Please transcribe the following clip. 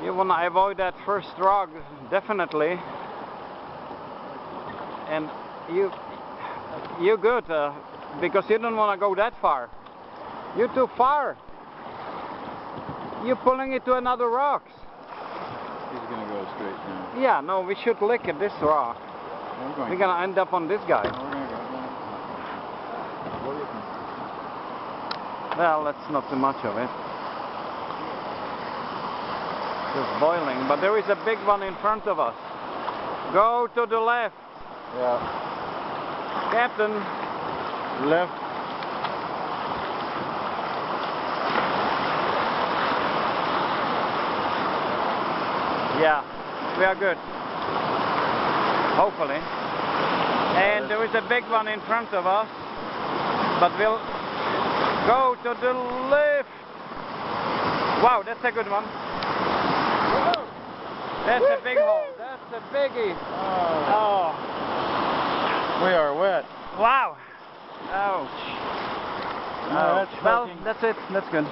You want to avoid that first rock, definitely. And you good, because you don't want to go that far. You're too far. You're pulling it to another rock. He's going to go straight now. Yeah, no, we should lick at this rock. We're going to end up on this guy. We're going to go. Well, that's not too much of it. Just boiling, but there is a big one in front of us. Go to the left. Yeah. Captain. Left. Yeah, we are good. Hopefully. And there is a big one in front of us. But we'll go to the left. Wow, that's a good one. That's a big hole. That's a biggie. Oh. We are wet. Wow. Ouch. No, Well, that's it. That's good.